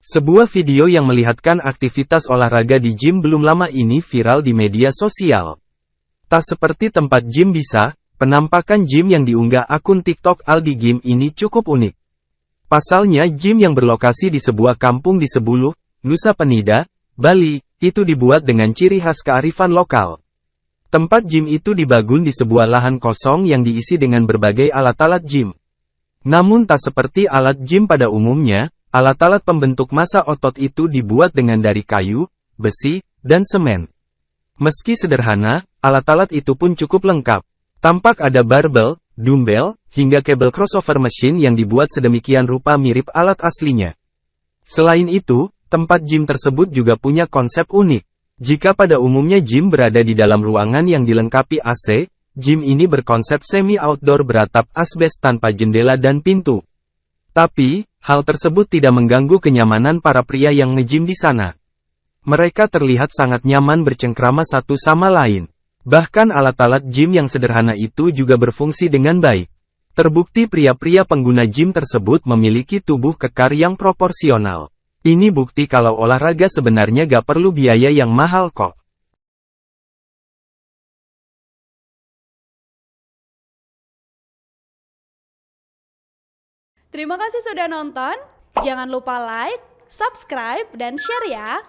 Sebuah video yang melihatkan aktivitas olahraga di gym belum lama ini viral di media sosial. Tak seperti tempat gym bisa, penampakan gym yang diunggah akun TikTok Aldi Gym ini cukup unik. Pasalnya gym yang berlokasi di sebuah kampung di Sebuluh, Nusa Penida, Bali, itu dibuat dengan ciri khas kearifan lokal. Tempat gym itu dibangun di sebuah lahan kosong yang diisi dengan berbagai alat-alat gym. Namun tak seperti alat gym pada umumnya, alat-alat pembentuk massa otot itu dibuat dengan dari kayu, besi, dan semen. Meski sederhana, alat-alat itu pun cukup lengkap. Tampak ada barbel, dumbbell, hingga kabel crossover mesin yang dibuat sedemikian rupa mirip alat aslinya. Selain itu, tempat gym tersebut juga punya konsep unik. Jika pada umumnya gym berada di dalam ruangan yang dilengkapi AC, gym ini berkonsep semi-outdoor beratap asbes tanpa jendela dan pintu. Tapi, hal tersebut tidak mengganggu kenyamanan para pria yang nge-gym di sana. Mereka terlihat sangat nyaman bercengkrama satu sama lain. Bahkan alat-alat gym yang sederhana itu juga berfungsi dengan baik. Terbukti pria-pria pengguna gym tersebut memiliki tubuh kekar yang proporsional. Ini bukti kalau olahraga sebenarnya gak perlu biaya yang mahal kok. Terima kasih sudah nonton. Jangan lupa like, subscribe, dan share ya.